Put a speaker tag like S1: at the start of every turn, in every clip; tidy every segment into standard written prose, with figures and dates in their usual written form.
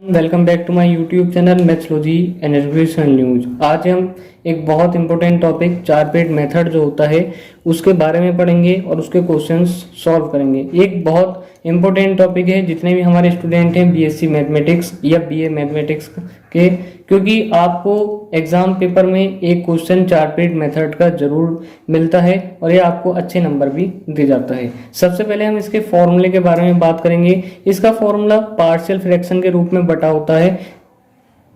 S1: Welcome back to my YouTube channel Mathsology and education news. आज हम एक बहुत इंपॉर्टेंट टॉपिक चार पेट मेथड जो होता है उसके बारे में पढ़ेंगे और उसके क्वेश्चंस सॉल्व करेंगे। एक बहुत इंपॉर्टेंट टॉपिक है जितने भी हमारे स्टूडेंट हैं बीएससी मैथमेटिक्स या बीए मैथमेटिक्स के, क्योंकि आपको एग्जाम पेपर में एक क्वेश्चन चार पेट मेथड का जरूर मिलता है और ये आपको अच्छे नंबर भी दे जाता है। सबसे पहले हम इसके फॉर्मूले के बारे में बात करेंगे। इसका फॉर्मूला पार्शियल फ्रैक्शन के रूप में बटा होता है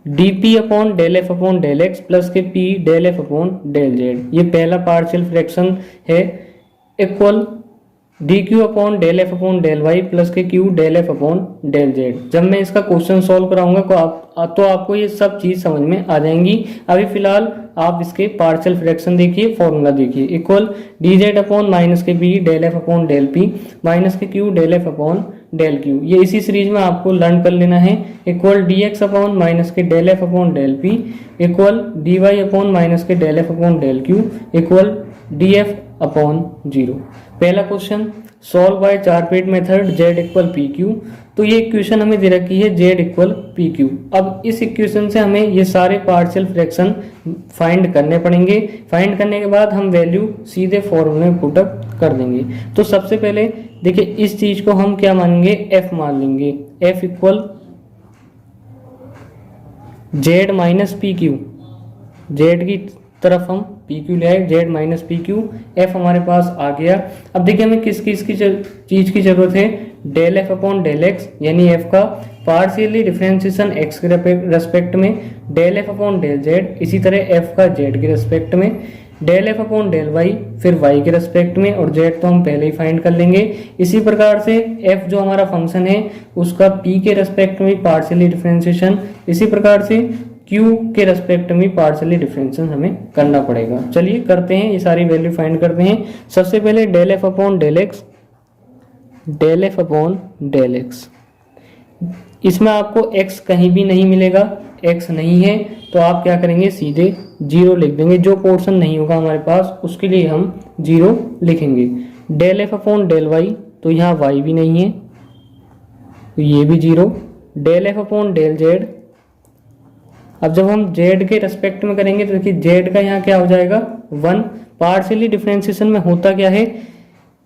S1: dp upon del F upon del X plus K p del F upon del Z. ये पहला पार्शियल फ्रैक्शन है। Equal dq upon del F upon del Y plus K q del F upon del Z. जब मैं इसका question solve कराऊंगा तो आपको ये सब चीज समझ में आ जाएंगी। अभी फिलहाल आप इसके पार्शियल फ्रैक्शन देखिए, फॉर्मूला देखिए। Equal d Z upon minus के p del F upon del P minus के Q del F upon del q. ये इसी सीरीज में आपको लर्न कर लेना है। Equal d x upon minus के del F upon del P equal D y upon minus के del F upon del Q equal d f upon zero. पहला क्वेश्चन सॉल्व बाय चार पेट method z equal p q. तो ये equation हमें दे रखी है जेड इक्वल पी क्यू। अब इस इक्वेशन से हमें ये सारे पार्शियल फ्रैक्शन फाइंड करने पड़ेंगे। फाइंड करने के बाद हम वैल्यू सीधे फॉर्मूले में पुटअप कर देंगे। तो सबसे पहले देखिए इस चीज को हम क्या मानेंगे, एफ मान लेंगे। F equal Z minus P Q. Z की तरफ हम पी क्यू ले आए, Z minus P Q. F हमारे पास आ गया। अब देखिए हमें किस चीज की जरूरत है, del F upon del X यानी एफ का पार्शियली डिफरेंशिएशन एक्स के रेस्पेक्ट में, del F upon del Z इसी तरह एफ का जेड के रेस्पेक्ट में, del F upon del Y फिर वाई के रेस्पेक्ट में, और जेड तो हम पहले ही फाइंड कर लेंगे। इसी प्रकार से एफ जो हमारा फंक्शन है उसका पी के रेस्पेक्ट में पार्शियली डिफरेंशिएशन, इसी प्रकार से क्यू के रेस्पेक्ट में पार्शियली डिफरेंशिएशन हमें करना पड़ेगा। चलिए करते हैं, ये सारी वैल्यू फाइंड करते हैं। सबसे पहले del F upon del X, del F upon del X. इसमें आपको x कहीं भी नहीं मिलेगा, x नहीं है तो आप क्या करेंगे, सीधे जीरो लिख देंगे। जो पोर्शन नहीं होगा हमारे पास उसके लिए हम जीरो लिखेंगे। Del F upon del Y, तो यहाँ y भी नहीं है तो ये भी zero. Del F upon del Z, अब जब हम z के रेस्पेक्ट में करेंगे तो देखिए z का यहाँ क्या हो जाएगा, 1। पार्शियली डिफरेंशिएशन में होता क्या है,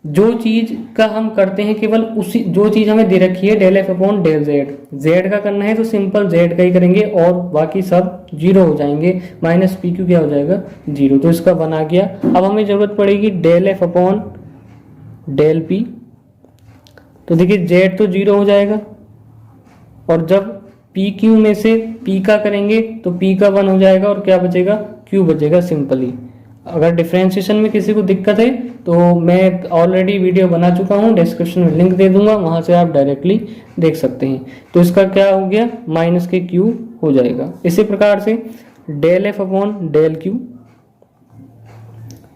S1: जो चीज का हम करते हैं केवल उसी, जो चीज हमें दे रखी है del F upon del Z, Z का करना है तो सिंपल जेड का ही करेंगे और बाकी सब जीरो हो जाएंगे। माइनस पी क्यू क्या हो जाएगा, जीरो। तो इसका 1 आ गया। अब हमें जरूरत पड़ेगी del F upon del P. तो देखिए जेड तो जीरो हो जाएगा और जब पी क्यू में से पी का करेंगे तो पी का 1 हो जाएगा और क्या बचेगा, क्यू बचेगा सिंपली। अगर डिफरेंशिएशन में किसी को दिक्कत है तो मैं ऑलरेडी वीडियो बना चुका हूँ, डिस्क्रिप्शन में लिंक दे दूंगा, वहां से आप डायरेक्टली देख सकते हैं। तो इसका क्या हो गया, माइनस के क्यू हो जाएगा। इसी प्रकार से del F upon del Q,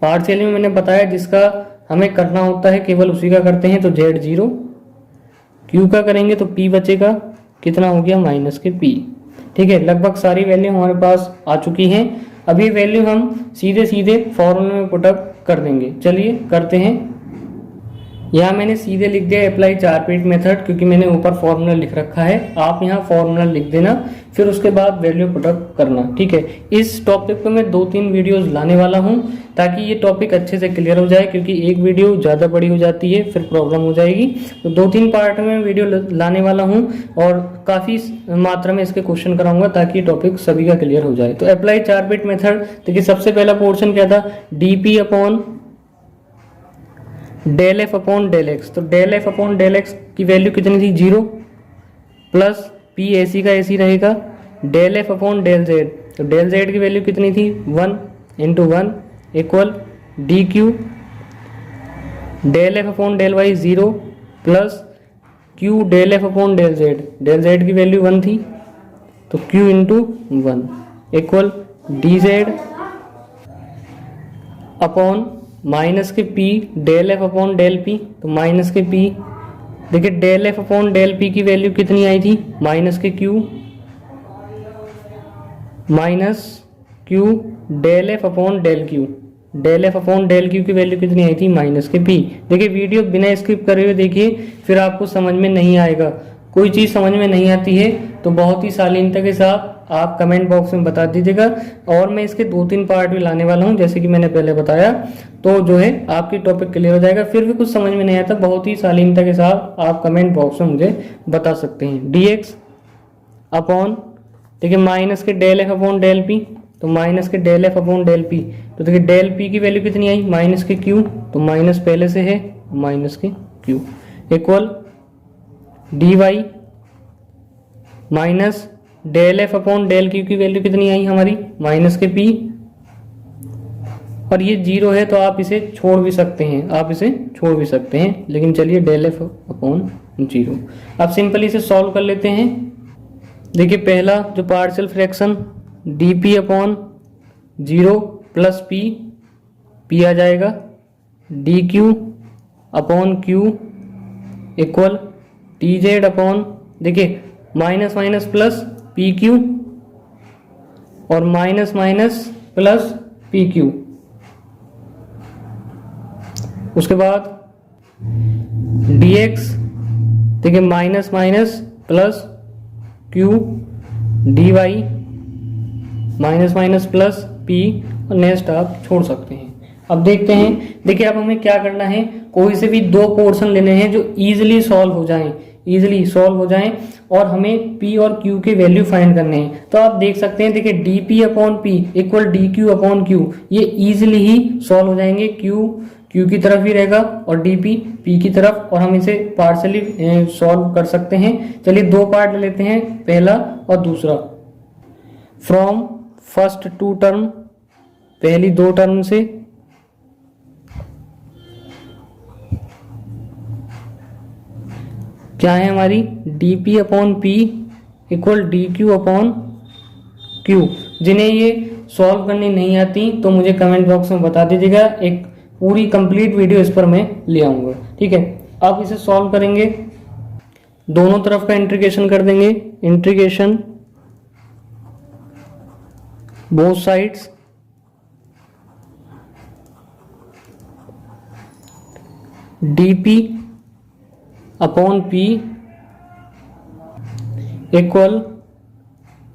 S1: partial में मैंने बताया जिसका हमें करना होता है केवल उसी का करते हैं, तो जेड जीरो, क्यू का करेंगे तो पी बचेगा, कितना हो गया, माइनस के पी। ठीक है, लगभग सारी वैल्यू हमारे पास आ चुकी हैं। अभी वैल्यू हम सीधे सीधे फॉर्मूले में पुटअप कर देंगे। चलिए करते हैं। यहाँ मैंने सीधे लिख दिया अप्लाई चार पेट मेथड, क्योंकि मैंने ऊपर फॉर्मूला लिख रखा है। आप यहाँ फॉर्मूला लिख देना, फिर उसके बाद वैल्यू पुटअप करना। ठीक है, इस टॉपिक पे मैं 2-3 वीडियोस लाने वाला हूँ ताकि ये टॉपिक अच्छे से क्लियर हो जाए, क्योंकि एक वीडियो ज़्यादा बड़ी हो जाती है फिर प्रॉब्लम हो जाएगी। तो 2-3 पार्ट में वीडियो लाने वाला हूँ और काफ़ी मात्रा में इसके क्वेश्चन कराऊंगा ताकि टॉपिक सभी का क्लियर हो जाए। तो अप्लाई चार पेट मेथड, देखिए सबसे पहला पोर्शन क्या था, d upon del F upon del x. तो del F upon del x की वैल्यू कितनी थी, 0 प्लस पी एसी का एसी रहेगा। Del F upon del z, तो डेल जेड की वैल्यू कितनी थी, 1 into 1 equal d q. Del F upon del y 0 plus q del F upon del z, del Z की वैल्यू 1 थी तो q into 1 equal d Z upon minus K P del F upon del P, तो minus K P. देखिए del F upon del P की value कितनी आई थी, minus के Q, minus Q del F upon del Q. Del F upon del Q की value कितनी आई थी, माइनस के पी। देखिए वीडियो बिना स्किप करे हुए देखिए, फिर आपको समझ में नहीं आएगा। कोई चीज़ समझ में नहीं आती है तो बहुत ही शालीनता के साथ आप कमेंट बॉक्स में बता दीजिएगा। और मैं इसके 2-3 पार्ट भी लाने वाला हूं, जैसे कि मैंने पहले बताया, तो जो है आपकी टॉपिक क्लियर हो जाएगा। फिर भी कुछ समझ में नहीं आता, बहुत ही शालीनता के साथ आप कमेंट बॉक्स में मुझे बता सकते हैं। dx अपॉन, देखिए माइनस के del F upon del P, तो माइनस के del F upon del P, तो देखिए डेल पी की वैल्यू कितनी आई, माइनस के क्यू, तो माइनस पहले से है, माइनस के Q, equal D Y minus del F upon del Q की वैल्यू कितनी आई हमारी, माइनस के पी, और ये जीरो है तो आप इसे छोड़ भी सकते हैं, आप इसे छोड़ भी सकते हैं, लेकिन चलिए डेल एफ अपॉन जीरो। अब सिंपली इसे सॉल्व कर लेते हैं। देखिए पहला जो partial fraction d p upon zero plus p, p आ जाएगा, d q upon q equal d z upon, देखिए minus minus plus p q और minus minus plus p q. उसके बाद dx, देखिए minus minus plus q, d Y minus minus plus p, और next आप छोड़ सकते हैं। अब देखते हैं, देखिए अब हमें क्या करना है, कोई से भी दो पोर्शन लेने हैं जो इजीली सॉल्व हो जाएं, इजीली सॉल्व हो जाएं, और हमें p और q के वैल्यू फाइंड करने हैं। तो आप देख सकते हैं, देखिए dp upon p equal dq upon q, ये इजीली ही सॉल्व हो जाएंगे। q की तरफ ही रहेगा और dp p की तरफ, और हम इसे पार्शली सॉल्व कर सकते हैं। चलिए दो पार्ट ले लेते हैं, पहला और दूसरा। फ्रॉम फर्स्ट टू टर्म, पहली दो टर्म से क्या है हमारी, dp upon p equal dq upon q। जिन्हें ये सॉल्व करनी नहीं आती तो मुझे कमेंट बॉक्स में बता दीजिएगा, एक पूरी कंप्लीट वीडियो इस पर मैं ले आऊंगा, ठीक है। अब इसे सॉल्व करेंगे, दोनों तरफ का इंटीग्रेशन कर देंगे, integration both sides, dp upon p equal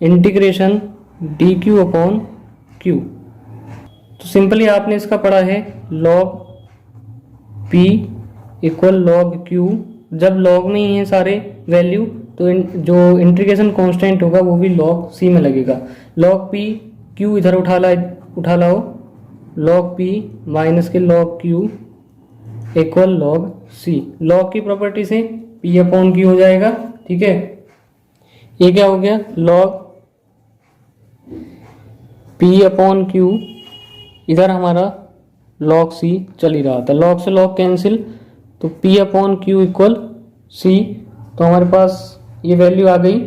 S1: integration dq upon q। तो सिंपली आपने इसका पढ़ा है log p equal log q। जब log में ही है सारे वैल्यू तो जो इंटीग्रेशन कांस्टेंट होगा वो भी log c में लगेगा। log p q इधर उठा लाओ, log p माइनस के log q equal log c। log की प्रॉपर्टी से p अपॉन q हो जाएगा, ठीक है। ये क्या हो गया, log p अपॉन q, इधर हमारा log c चल ही रहा था, log से log कैंसिल, तो p upon q equal c। तो हमारे पास ये वैल्यू आ गई,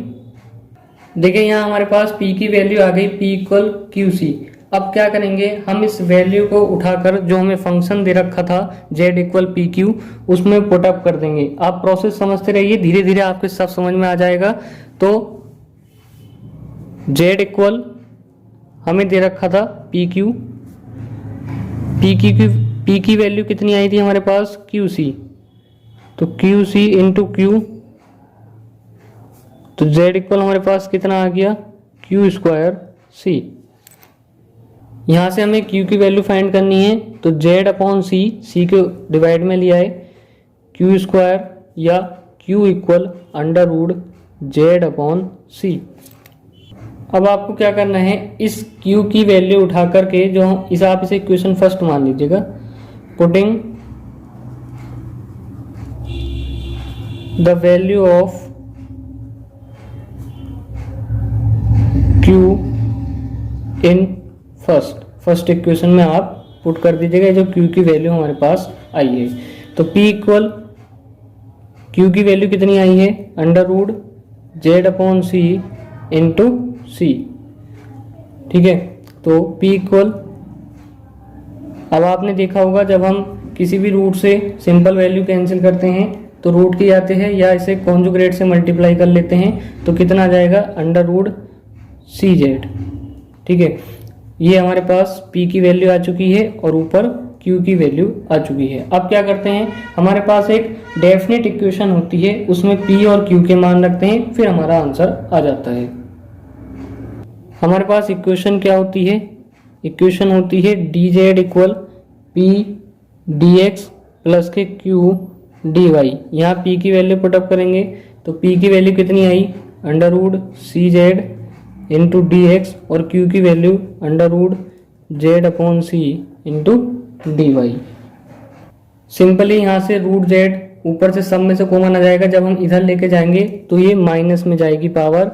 S1: देखिए यहाँ हमारे पास p की वैल्यू आ गई, p इक्वल क्यू सी। अब क्या करेंगे, हम इस वैल्यू को उठाकर जो हमें फंक्शन दे रखा था z इक्वल पी क्यू, उसमें पुटअप कर देंगे। आप प्रोसेस समझते रहिए, धीरे धीरे आपको सब समझ में आ जाएगा। तो z इक्वल हमें दे रखा था पी क्यू, p की वैल्यू कितनी आई थी हमारे पास, क्यू सी, तो क्यू सी इंटू क्यू, तो z इक्वल हमारे पास कितना आ गया, क्यू स्क्वायर सी। यहां से हमें q की वैल्यू फाइंड करनी है, तो z अपॉन सी, सी को डिवाइड में लिया है, क्यू स्क्वायर या q equal under root z upon c. अब आपको क्या करना है, इस q की वैल्यू उठा करके जो आप इसे इक्वेशन फर्स्ट मान लीजिएगा, putting the value of q in first equation में आप पुट कर दीजिएगा जो q की वैल्यू हमारे पास आई है। तो p इक्वल q की वैल्यू कितनी आई है, under root z upon c into सी, ठीक है। तो p इक्वल, अब आपने देखा होगा जब हम किसी भी रूट से सिंपल वैल्यू कैंसिल करते हैं तो रूट की आते हैं या इसे कॉन्जुगेट से मल्टीप्लाई कर लेते हैं, तो कितना आ जाएगा, अंडर रूट सी जेड, ठीक है। ये हमारे पास p की वैल्यू आ चुकी है और ऊपर क्यू की वैल्यू आ चुकी है। अब क्या करते हैं, हमारे पास एक डेफिनेट इक्वेशन होती है, उसमें पी और क्यू के मान रखते हैं, फिर हमारा आंसर आ जाता है। हमारे पास इक्वेशन क्या होती है, इक्वेशन होती है d z equal p d x plus के क्यू डी वाई। यहाँ पी की वैल्यू पुटअप करेंगे तो पी की वैल्यू कितनी आई, under root c z into d x, और क्यू की value under root z upon c into d y. Simply यहाँ से रूट जेड ऊपर से सब में से कॉमन आ जाएगा, जब हम इधर लेके जाएंगे तो ये माइनस में जाएगी power,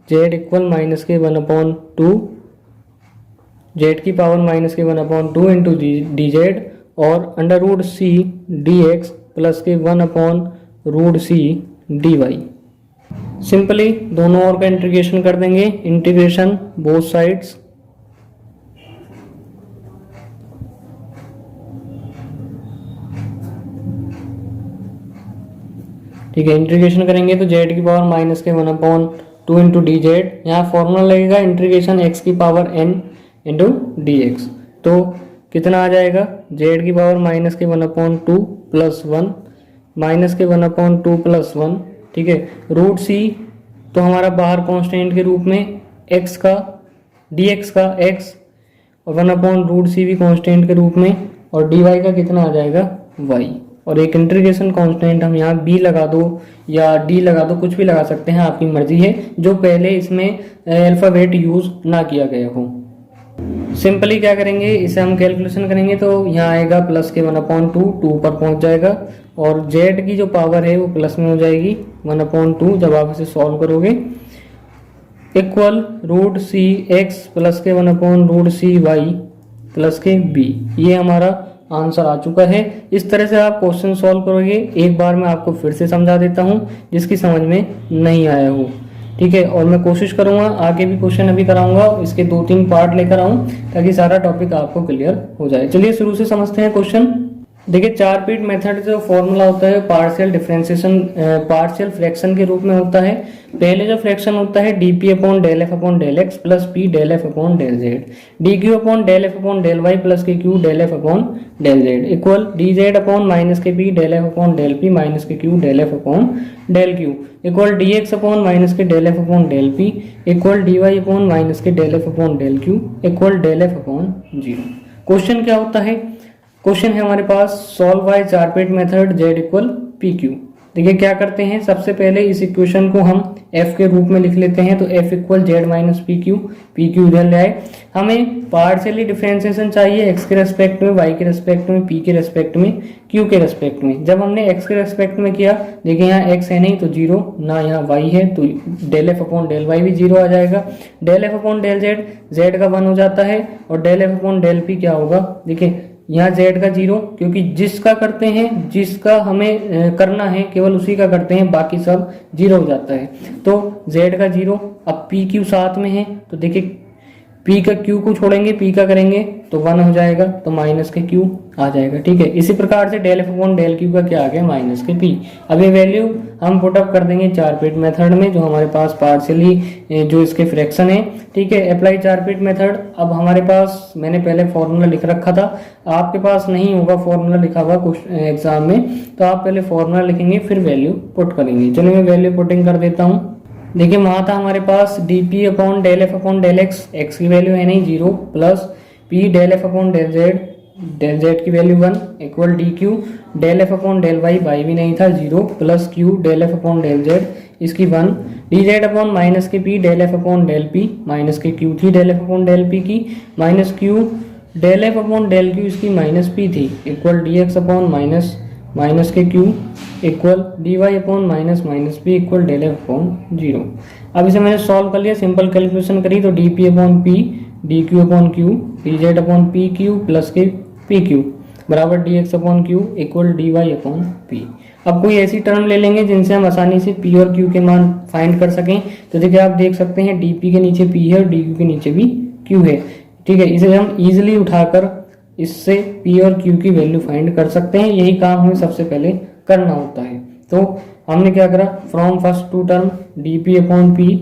S1: Z equal minus K 1/2, Z की power minus K 1/2 into D Z, और under root C D x plus K 1/√c D y. Simply दोनों ओर का इंटीग्रेशन कर देंगे, इंटीग्रेशन बोथ साइड्स, ठीक है। इंटीग्रेशन करेंगे तो जेड की power minus K 1/2 into D Z, यहाँ फॉर्मूला लगेगा इंटीग्रेशन एक्स की power n into d x, तो कितना आ जाएगा, जेड की power minus K 1/2 plus 1 minus K 1/2 plus 1, ठीक है। रूट सी तो हमारा बाहर कांस्टेंट के रूप में x का dx का x, और 1/√c भी कांस्टेंट के रूप में, और dy का कितना आ जाएगा y, और एक इंटीग्रेशन कांस्टेंट हम यहाँ b लगा दो या d लगा दो, कुछ भी लगा सकते हैं, आपकी मर्जी है, जो पहले इसमें अल्फ़ाबेट यूज ना किया गया हो। सिंपली क्या करेंगे, इसे हम कैलकुलेशन करेंगे तो यहाँ आएगा प्लस के 1/2, 2 पर पहुँच जाएगा, और z की जो पावर है वो प्लस में हो जाएगी 1/2 जब आप इसे सॉल्व करोगे, इक्वल रूट सी x plus K 1/√c Y plus के b। ये हमारा आंसर आ चुका है। इस तरह से आप क्वेश्चन सॉल्व करोगे। एक बार मैं आपको फिर से समझा देता हूँ जिसकी समझ में नहीं आया हो, ठीक है, और मैं कोशिश करूंगा आगे भी क्वेश्चन अभी कराऊंगा, इसके 2-3 पार्ट लेकर आऊं ताकि सारा टॉपिक आपको क्लियर हो जाए। चलिए शुरू से समझते हैं क्वेश्चन। देखिए, 4 पीट मेथड जो फॉर्मूला होता है पार्शियल डिफरेंशिएशन पार्शियल फ्रैक्शन के रूप में होता है। पहले जो फ्रैक्शन होता है dp upon del F upon del X plus P del F upon del Z, dq upon del F upon del Y plus के Q del F upon del Z, equal dz upon minus K P del F upon del P minus के Q del F upon del Q, equal dx upon minus के del F upon del P, equal dy upon minus के del F upon del Q, equal del F upon 0। Question क्या होता है, question है हमारे पास solve by 4 पीट method z equal p Q. देखिए क्या करते हैं, सबसे पहले इस इक्वेशन को हम f के रूप में लिख लेते हैं, तो f equal Z minus P Q इधर ले आए। हमें पार्शियली डिफरेंशिएशन चाहिए x के रेस्पेक्ट में, y के रेस्पेक्ट में, p के रेस्पेक्ट में, q के रेस्पेक्ट में। जब हमने x के रेस्पेक्ट में किया, देखिए यहाँ x है नहीं तो 0, ना यहाँ y है तो del F upon del Y भी 0 आ जाएगा। Del F upon del Z, Z का 1 हो जाता है, और del F upon del P क्या होगा, देखिए यहाँ z का 0, क्योंकि जिसका करते हैं, जिसका हमें करना है केवल उसी का करते हैं, बाकी सब 0 हो जाता है, तो z का 0। अब पी क्यू साथ में है तो देखिए p का q को छोड़ेंगे, p का करेंगे तो 1 हो जाएगा, तो माइनस के q आ जाएगा, ठीक है। इसी प्रकार से del F upon del Q का क्या आ गया, माइनस के p। अब ये वैल्यू हम पुटअप कर देंगे 4 पीट मेथड में, जो हमारे पास पार्शियली जो इसके फ्रैक्शन है, ठीक है। अप्लाई 4 पीट मेथड। अब हमारे पास मैंने पहले फॉर्मूला लिख रखा था, आपके पास नहीं होगा फॉर्मूला लिखा हुआ एग्जाम में, तो आप पहले फॉर्मूला लिखेंगे फिर वैल्यू पुट करेंगे। चलिए मैं वैल्यू पुटिंग कर देता हूँ। देखिए वहाँ था हमारे पास dp upon del F upon del X, X की वैल्यू है नहीं 0, plus p del F upon del Z की value 1, equal dq del F upon del Y, Y भी नहीं था 0, plus q del F upon del Z इसकी 1, dz upon minus K p del F upon del p minus K q थी del F upon del p की, minus q del F upon del q इसकी minus p थी, equal dx upon minus K q, equal dy upon minus p equal del F upon 0। अब इसे मैंने solve कर लिया, simple calculation करी तो dp upon p, dq upon q, dz upon P Q plus के P Q बराबर dx upon q equal dy upon p। अब कोई ऐसी टर्म ले लेंगे जिनसे हम आसानी से p और q के मान फाइंड कर सकें, तो देखिए आप देख सकते हैं dp के नीचे p है और dq के नीचे भी q है, ठीक है। इसे हम इजिली उठाकर इससे p और q की वैल्यू फाइंड कर सकते हैं, यही काम हमें सबसे पहले करना होता है। तो हमने क्या करा, from first two term dp upon p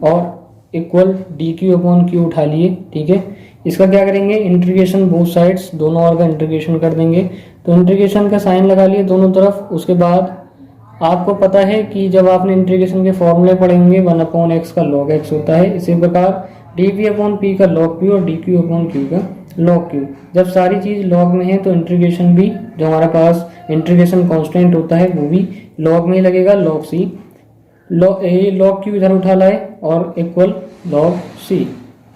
S1: और इक्वल dq अपॉन q उठा लिए, ठीक है। इसका क्या करेंगे, इंटीग्रेशन बोथ साइड्स, दोनों ओर का इंटीग्रेशन कर देंगे। तो इंटीग्रेशन का साइन लगा लिए दोनों तरफ। उसके बाद आपको पता है कि जब आपने इंटीग्रेशन के फॉर्मूले पढ़े होंगे 1/x का log x होता है। इसी प्रकार dp/p का log p और dq/q का log q। जब सारी चीज log में है तो इंटीग्रेशन भी जो हमारे पास इंटीग्रेशन कांस्टेंट होता है वो भी log में ही लगेगा, log c। log q इधर उठा लाए और इक्वल log c।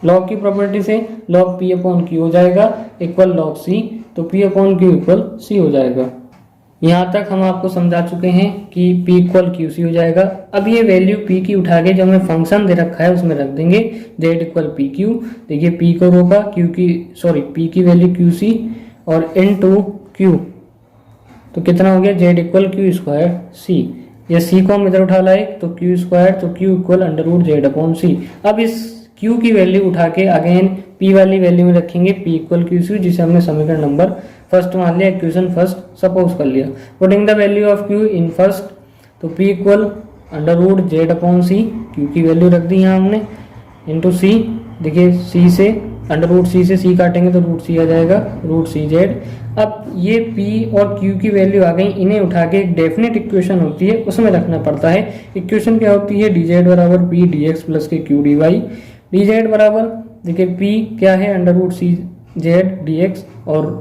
S1: log की प्रॉपर्टी से log p/q हो जाएगा इक्वल log c, तो p/q इक्वल c हो जाएगा। यहाँ तक हम आपको समझा चुके हैं कि p इक्वल क्यू सी हो जाएगा। अब ये वैल्यू p की उठा के जो हमें फंक्शन दे रखा है उसमें रख देंगे, z इक्वल पी क्यू। देखिए p को रोका, p की वैल्यू क्यू सी और इनटू q, तो कितना हो गया, z इक्वल क्यू स्क्वायर सी। ये c को हम इधर उठा लाए तो q स्क्वायर, तो q इक्वल √z/c। अब इस q की वैल्यू उठा के अगेन p वाली वैल्यू में रखेंगे, p इक्वल क्यू सी, जिसे हमने समीकरण नंबर फर्स्ट मान लिया, इक्वेशन फर्स्ट सपोज कर लिया। Putting the value of q in first, तो p इक्वल √z/c, q की वैल्यू रख दी यहाँ हमने, इंटू c। देखिए c से √c से c काटेंगे तो √c आ जाएगा, √cz। अब ये p और q की वैल्यू आ गई, इन्हें उठा के एक डेफिनेट इक्वेशन होती है उसमें रखना पड़ता है। इक्वेशन क्या होती है, dz बराबर p dx plus K q dy। dz बराबर देखिए p क्या है, √cz dx और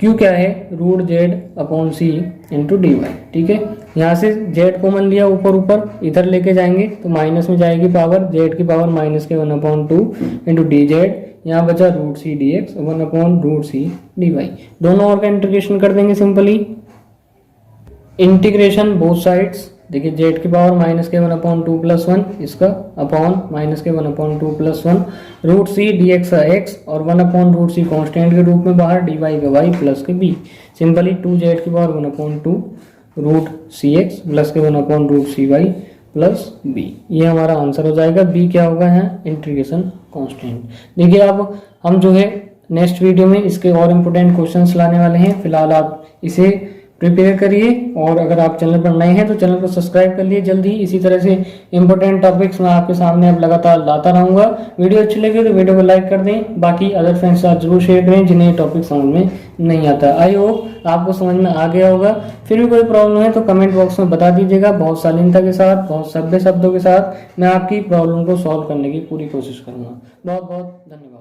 S1: q क्या है, √z/c इंटू dy। ठीक है, यहाँ से z कॉमन लिया ऊपर ऊपर, इधर लेके जाएंगे तो माइनस में जाएगी पावर, z की power minus K 1/2 into dz। यहाँ बचा √c dx 1/√c dy। दोनों ओर का इंटीग्रेशन कर देंगे सिंपली, इंटीग्रेशन बोथ साइड्स। देखिए z की पावर माइनस के 1/2 प्लस 1, इसका upon minus K 1/2 plus 1, √c dx का x और 1/√c कांस्टेंट के रूप में बाहर, dy का y प्लस के b। सिंपली 2z की पावर 1/2 √cx प्लस के 1/√cy प्लस b। ये हमारा आंसर हो जाएगा। b क्या होगा यहाँ, इंटीग्रेशन कांस्टेंट। देखिए अब हम जो है नेक्स्ट वीडियो में इसके और इम्पोर्टेंट क्वेश्चंस लाने वाले हैं। फिलहाल आप इसे प्रिपेयर करिए, और अगर आप चैनल पर नए हैं तो चैनल को सब्सक्राइब कर लिए जल्दी। इसी तरह से इंपॉर्टेंट टॉपिक्स मैं आपके सामने अब लगातार लाता रहूंगा। वीडियो अच्छी लगी तो वीडियो को लाइक कर दें, बाकी अदर फ्रेंड्स के साथ जरूर शेयर करें जिन्हें टॉपिक समझ में नहीं आता। आई होप आपको समझ में आ गया होगा। फिर भी कोई प्रॉब्लम है तो कमेंट बॉक्स में बता दीजिएगा। बहुत शालीनता के साथ, बहुत सभ्य शब्दों के साथ मैं आपकी प्रॉब्लम को सॉल्व करने की पूरी कोशिश करूंगा। बहुत बहुत धन्यवाद।